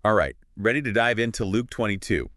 All right, ready to dive into Luke 22,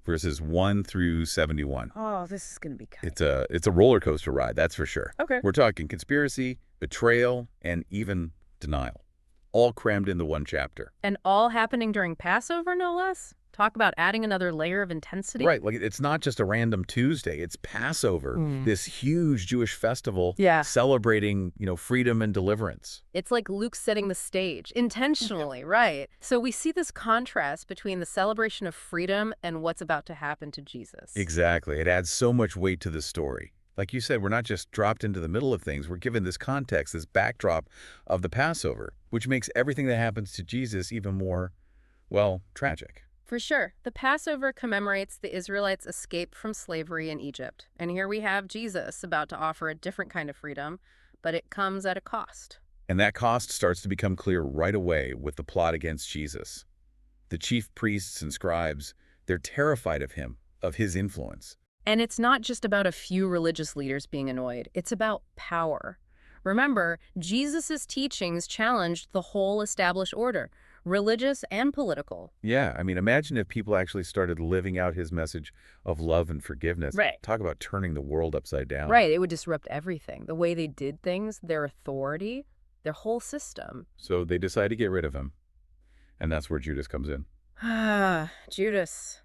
verses 1 through 71. Oh, this is going to be kind. It's a roller coaster ride, that's for sure. Okay. We're talking conspiracy, betrayal, and even denial, all crammed into one chapter. And all happening during Passover, no less? Talk about adding another layer of intensity. Right, like it's not just a random Tuesday, it's Passover, this huge Jewish festival Yeah. celebrating, freedom and deliverance. It's like Luke setting the stage, intentionally, right? So we see this contrast between the celebration of freedom and what's about to happen to Jesus. Exactly. It adds so much weight to the story. Like you said, we're not just dropped into the middle of things. We're given this context, this backdrop of the Passover, which makes everything that happens to Jesus even more, well, tragic. For sure. The Passover commemorates the Israelites' escape from slavery in Egypt. And here we have Jesus about to offer a different kind of freedom, but it comes at a cost. And that cost starts to become clear right away with the plot against Jesus. The chief priests and scribes, they're terrified of him, of his influence. And it's not just about a few religious leaders being annoyed. It's about power. Remember, Jesus' teachings challenged the whole established order, religious and political. Yeah, I mean, imagine if people actually started living out his message of love and forgiveness. Right. Talk about turning the world upside down. Right, it would disrupt everything. The way they did things, their authority, their whole system. So they decide to get rid of him. And that's where Judas comes in. Ah, Judas,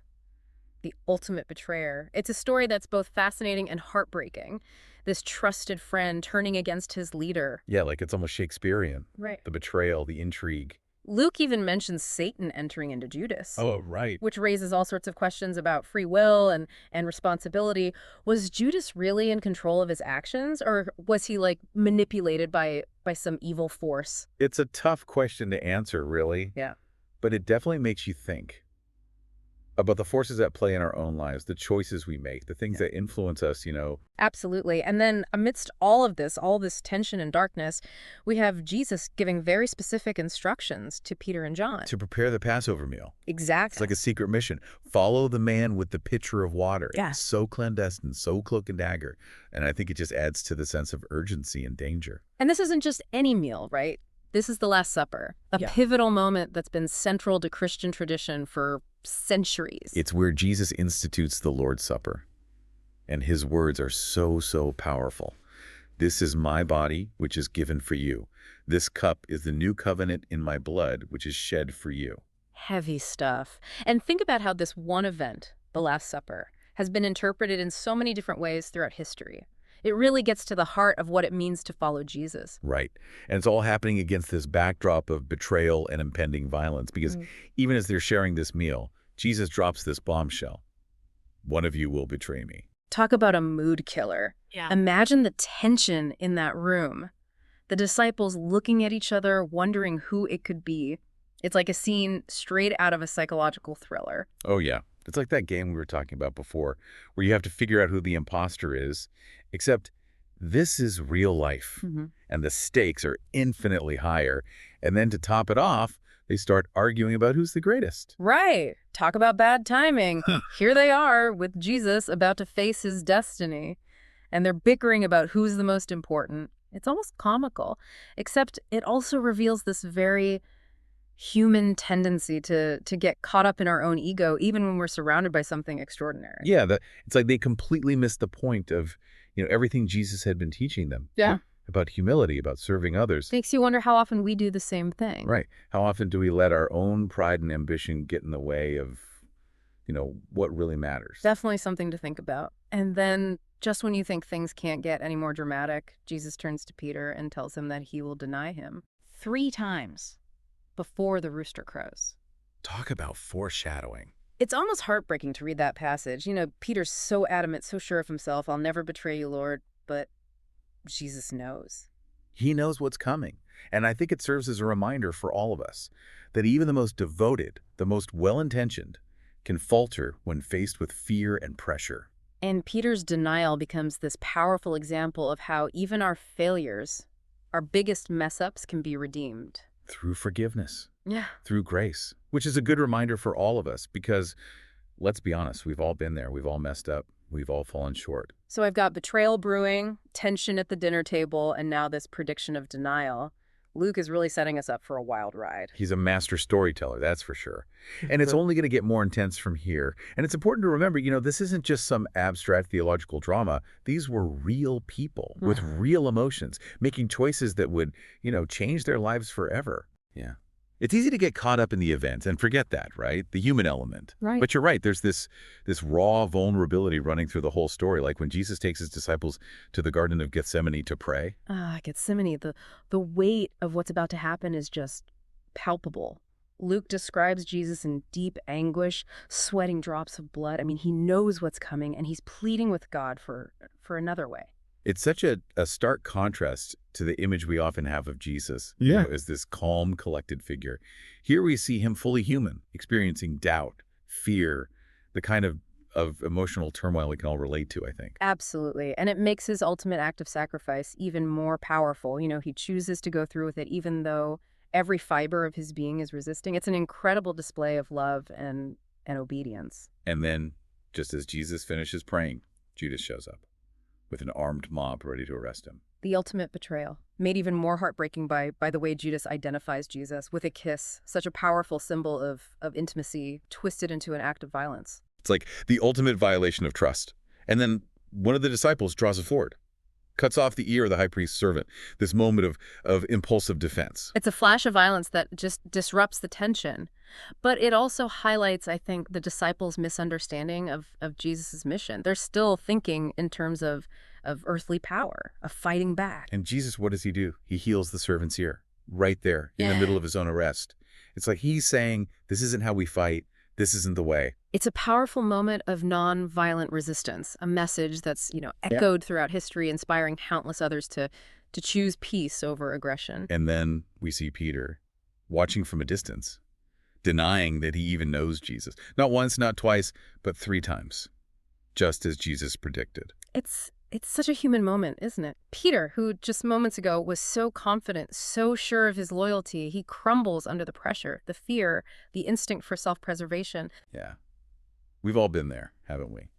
the ultimate betrayer. It's a story that's both fascinating and heartbreaking. This trusted friend turning against his leader. Yeah, like it's almost Shakespearean. Right. The betrayal, the intrigue. Luke even mentions Satan entering into Judas. Oh, right. Which raises all sorts of questions about free will and responsibility. Was Judas really in control of his actions, or was he, like, manipulated by some evil force? It's a tough question to answer, really. Yeah. But it definitely makes you think about the forces at play in our own lives, the choices we make, the things that influence us. Absolutely. And then amidst all this tension and darkness, we have Jesus giving very specific instructions to Peter and John. To prepare the Passover meal. Exactly. It's like a secret mission. Follow the man with the pitcher of water. Yeah. It's so clandestine, so cloak and dagger. And I think it just adds to the sense of urgency and danger. And this isn't just any meal, right? This is the Last Supper, a pivotal moment that's been central to Christian tradition for centuries. It's where Jesus institutes the Lord's Supper. And his words are so, so powerful. This is my body, which is given for you. This cup is the new covenant in my blood, which is shed for you. Heavy stuff. And think about how this one event, the Last Supper, has been interpreted in so many different ways throughout history. It really gets to the heart of what it means to follow Jesus. Right. And it's all happening against this backdrop of betrayal and impending violence, because even as they're sharing this meal, Jesus drops this bombshell. One of you will betray me. Talk about a mood killer. Yeah. Imagine the tension in that room. The disciples looking at each other, wondering who it could be. It's like a scene straight out of a psychological thriller. Oh, yeah. It's like that game we were talking about before, where you have to figure out who the imposter is, except this is real life, and the stakes are infinitely higher. And then to top it off, they start arguing about who's the greatest. Right. Talk about bad timing. Here they are with Jesus about to face his destiny, and they're bickering about who's the most important. It's almost comical, except it also reveals this very human tendency to get caught up in our own ego, even when we're surrounded by something extraordinary. Yeah, it's like they completely missed the point of, everything Jesus had been teaching them. Yeah. About humility, about serving others. Makes you wonder how often we do the same thing. Right. How often do we let our own pride and ambition get in the way of, what really matters? Definitely something to think about. And then just when you think things can't get any more dramatic, Jesus turns to Peter and tells him that he will deny him 3 times before the rooster crows. Talk about foreshadowing. It's almost heartbreaking to read that passage. Peter's so adamant, so sure of himself, I'll never betray you, Lord, but Jesus knows. He knows what's coming. And I think it serves as a reminder for all of us that even the most devoted, the most well-intentioned, can falter when faced with fear and pressure. And Peter's denial becomes this powerful example of how even our failures, our biggest mess-ups, can be redeemed. Through forgiveness. Yeah. Through grace, which is a good reminder for all of us because, let's be honest, we've all been there. We've all messed up. We've all fallen short. So I've got betrayal brewing, tension at the dinner table, and now this prediction of denial. Luke is really setting us up for a wild ride. He's a master storyteller, that's for sure. And it's only going to get more intense from here. And it's important to remember, this isn't just some abstract theological drama. These were real people with real emotions, making choices that would, change their lives forever. Yeah. It's easy to get caught up in the events and forget that, right? The human element. Right. But you're right. There's this raw vulnerability running through the whole story. Like when Jesus takes his disciples to the Garden of Gethsemane to pray. Gethsemane, the weight of what's about to happen is just palpable. Luke describes Jesus in deep anguish, sweating drops of blood. I mean, he knows what's coming, and he's pleading with God for another way. It's such a stark contrast to the image we often have of Jesus as this calm, collected figure. Here we see him fully human, experiencing doubt, fear, the kind of emotional turmoil we can all relate to, I think. Absolutely. And it makes his ultimate act of sacrifice even more powerful. He chooses to go through with it even though every fiber of his being is resisting. It's an incredible display of love and obedience. And then, just as Jesus finishes praying, Judas shows up with an armed mob ready to arrest him. The ultimate betrayal, made even more heartbreaking by the way Judas identifies Jesus with a kiss, such a powerful symbol of intimacy twisted into an act of violence. It's like the ultimate violation of trust. And then one of the disciples draws a sword, cuts off the ear of the high priest's servant, this moment of impulsive defense. It's a flash of violence that just disrupts the tension. But it also highlights, I think, the disciples' misunderstanding of Jesus' mission. They're still thinking in terms of earthly power, of fighting back. And Jesus, what does he do? He heals the servant's ear right there in the middle of his own arrest. It's like he's saying, this isn't how we fight. This isn't the way. It's a powerful moment of non-violent resistance, a message that's, echoed throughout history, inspiring countless others to choose peace over aggression. And then we see Peter watching from a distance, denying that he even knows Jesus. Not once, not twice, but 3 times, just as Jesus predicted. It's such a human moment, isn't it? Peter, who just moments ago was so confident, so sure of his loyalty, he crumbles under the pressure, the fear, the instinct for self-preservation. Yeah. We've all been there, haven't we?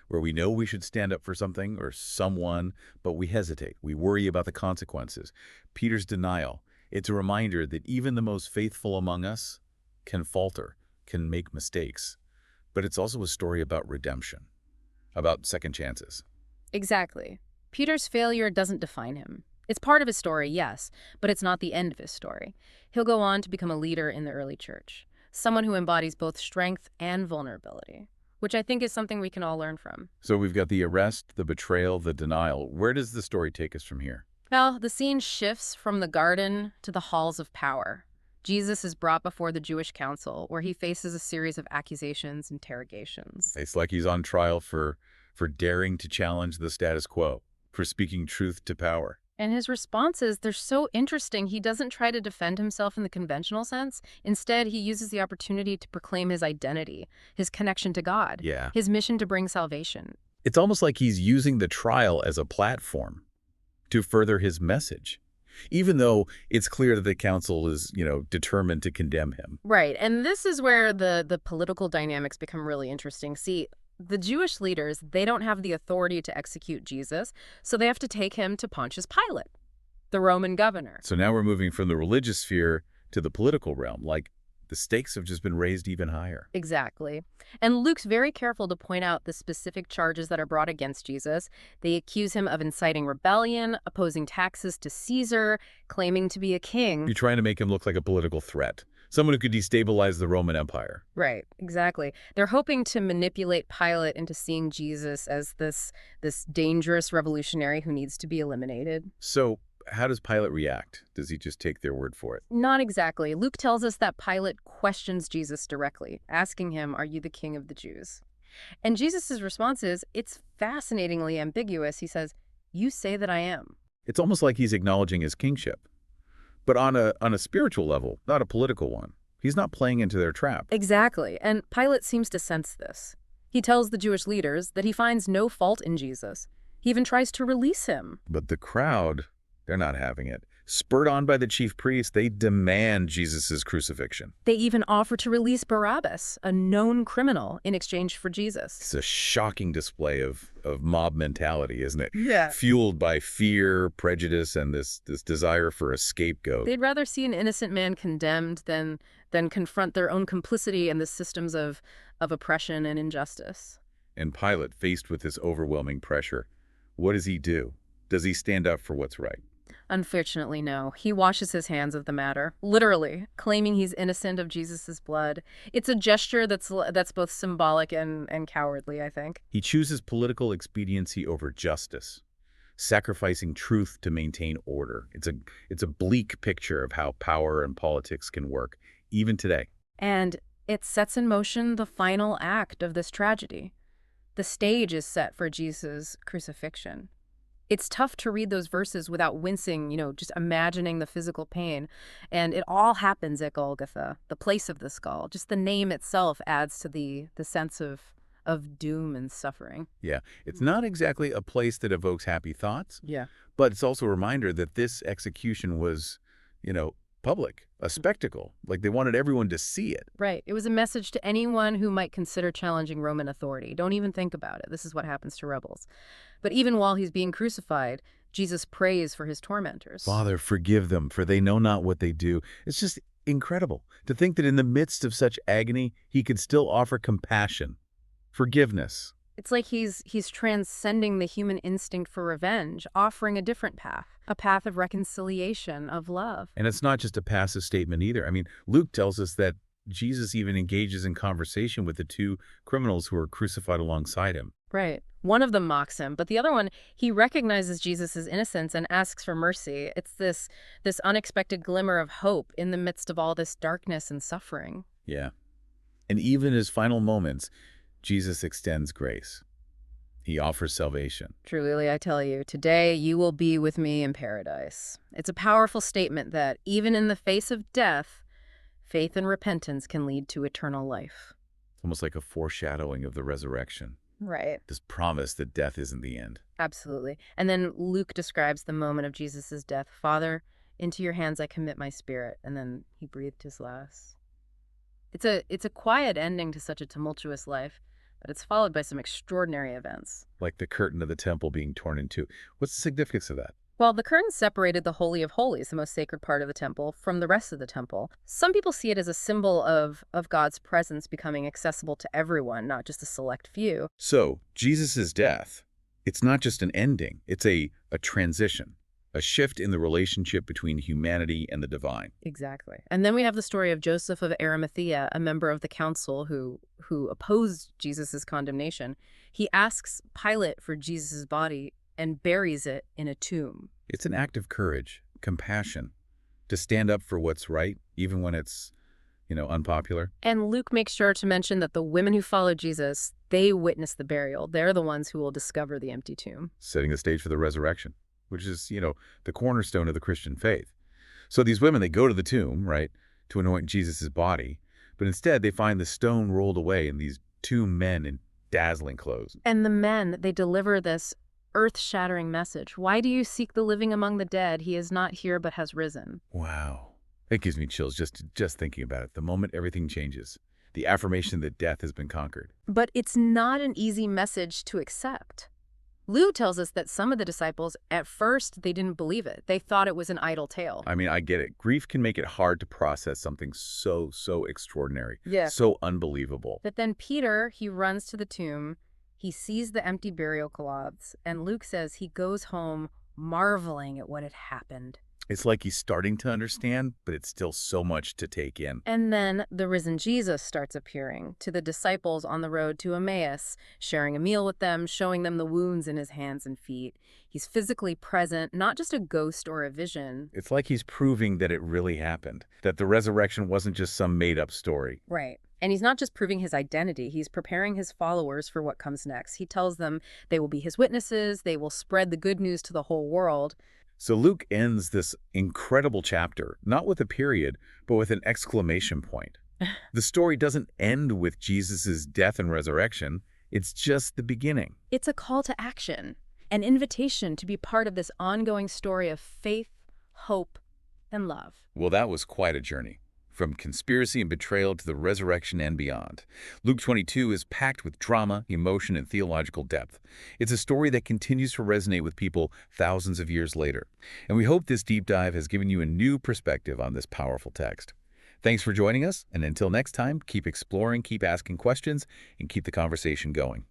Where we know we should stand up for something or someone, but we hesitate. We worry about the consequences. Peter's denial, it's a reminder that even the most faithful among us can falter, can make mistakes. But it's also a story about redemption, about second chances. Exactly. Peter's failure doesn't define him. It's part of his story, yes, but it's not the end of his story. He'll go on to become a leader in the early church, someone who embodies both strength and vulnerability, which I think is something we can all learn from. So we've got the arrest, the betrayal, the denial. Where does the story take us from here? Well, the scene shifts from the garden to the halls of power. Jesus is brought before the Jewish council, where he faces a series of accusations, interrogations. It's like he's on trial for daring to challenge the status quo, for speaking truth to power. And his responses, they're so interesting. He doesn't try to defend himself in the conventional sense. Instead, he uses the opportunity to proclaim his identity, his connection to God, his mission to bring salvation. It's almost like he's using the trial as a platform to further his message, even though it's clear that the council is, determined to condemn him. Right. And this is where the political dynamics become really interesting. See, the Jewish leaders, they don't have the authority to execute Jesus, so they have to take him to Pontius Pilate, the Roman governor. So now we're moving from the religious sphere to the political realm, like the stakes have just been raised even higher. Exactly. And Luke's very careful to point out the specific charges that are brought against Jesus. They accuse him of inciting rebellion, opposing taxes to Caesar, claiming to be a king. You're trying to make him look like a political threat, someone who could destabilize the Roman Empire. Right, exactly. They're hoping to manipulate Pilate into seeing Jesus as this dangerous revolutionary who needs to be eliminated. So how does Pilate react? Does he just take their word for it? Not exactly. Luke tells us that Pilate questions Jesus directly, asking him, "Are you the king of the Jews?" And Jesus' response is, it's fascinatingly ambiguous. He says, "You say that I am." It's almost like he's acknowledging his kingship, but on a spiritual level, not a political one. He's not playing into their trap. Exactly. And Pilate seems to sense this. He tells the Jewish leaders that he finds no fault in Jesus. He even tries to release him. But the crowd, they're not having it. Spurred on by the chief priests, they demand Jesus' crucifixion. They even offer to release Barabbas, a known criminal, in exchange for Jesus. It's a shocking display of mob mentality, isn't it? Yeah. Fueled by fear, prejudice, and this desire for a scapegoat. They'd rather see an innocent man condemned than confront their own complicity in the systems of oppression and injustice. And Pilate, faced with this overwhelming pressure, what does he do? Does he stand up for what's right? Unfortunately, no. He washes his hands of the matter, literally, claiming he's innocent of Jesus' blood. It's a gesture that's both symbolic and cowardly, I think. He chooses political expediency over justice, sacrificing truth to maintain order. It's a bleak picture of how power and politics can work, even today. And it sets in motion the final act of this tragedy. The stage is set for Jesus' crucifixion. It's tough to read those verses without wincing, just imagining the physical pain. And it all happens at Golgotha, the place of the skull. Just the name itself adds to the sense of doom and suffering. Yeah, it's not exactly a place that evokes happy thoughts, Yeah. but it's also a reminder that this execution was, public, a spectacle. Like they wanted everyone to see it. Right. It was a message to anyone who might consider challenging Roman authority. Don't even think about it. This is what happens to rebels. But even while he's being crucified, Jesus prays for his tormentors. Father, forgive them, for they know not what they do. It's just incredible to think that in the midst of such agony, he could still offer compassion, forgiveness. It's like he's transcending the human instinct for revenge, offering a different path, a path of reconciliation, of love. And it's not just a passive statement either. I mean, Luke tells us that Jesus even engages in conversation with the two criminals who are crucified alongside him. Right. One of them mocks him, but the other one, he recognizes Jesus' innocence and asks for mercy. It's this unexpected glimmer of hope in the midst of all this darkness and suffering. Yeah. And even in his final moments, Jesus extends grace. He offers salvation. Truly, I tell you, today you will be with me in paradise. It's a powerful statement that, even in the face of death, faith and repentance can lead to eternal life. It's almost like a foreshadowing of the resurrection. Right. This promise that death isn't the end. Absolutely. And then Luke describes the moment of Jesus' death. Father, into your hands I commit my spirit. And then he breathed his last. It's a quiet ending to such a tumultuous life, but it's followed by some extraordinary events. Like the curtain of the temple being torn in two. What's the significance of that? Well, the curtain separated the Holy of Holies, the most sacred part of the temple, from the rest of the temple. Some people see it as a symbol of God's presence becoming accessible to everyone, not just a select few. So, Jesus' death, it's not just an ending. It's a transition, a shift in the relationship between humanity and the divine. Exactly. And then we have the story of Joseph of Arimathea, a member of the council who opposed Jesus' condemnation. He asks Pilate for Jesus' body and buries it in a tomb. It's an act of courage, compassion, to stand up for what's right, even when it's, unpopular. And Luke makes sure to mention that the women who followed Jesus, they witnessed the burial. They're the ones who will discover the empty tomb. Setting the stage for the resurrection, which is, the cornerstone of the Christian faith. So these women, they go to the tomb, right, to anoint Jesus' body, but instead they find the stone rolled away and these two men in dazzling clothes. And the men, they deliver this earth-shattering message. Why do you seek the living among the dead? He is not here but has risen. Wow. It gives me chills just thinking about it. The moment everything changes, the affirmation that death has been conquered. But it's not an easy message to accept. Luke tells us that some of the disciples, at first, they didn't believe it. They thought it was an idle tale. I mean, I get it. Grief can make it hard to process something so extraordinary, Yeah. so unbelievable. But then Peter, he runs to the tomb. He sees the empty burial cloths, and Luke says he goes home marveling at what had happened. It's like he's starting to understand, but it's still so much to take in. And then the risen Jesus starts appearing to the disciples on the road to Emmaus, sharing a meal with them, showing them the wounds in his hands and feet. He's physically present, not just a ghost or a vision. It's like he's proving that it really happened, that the resurrection wasn't just some made-up story. Right. And he's not just proving his identity, he's preparing his followers for what comes next. He tells them they will be his witnesses, they will spread the good news to the whole world. So Luke ends this incredible chapter, not with a period, but with an exclamation point. The story doesn't end with Jesus' death and resurrection. It's just the beginning. It's a call to action, an invitation to be part of this ongoing story of faith, hope, and love. Well, that was quite a journey. From conspiracy and betrayal to the resurrection and beyond. Luke 22 is packed with drama, emotion, and theological depth. It's a story that continues to resonate with people thousands of years later. And we hope this deep dive has given you a new perspective on this powerful text. Thanks for joining us, and until next time, keep exploring, keep asking questions, and keep the conversation going.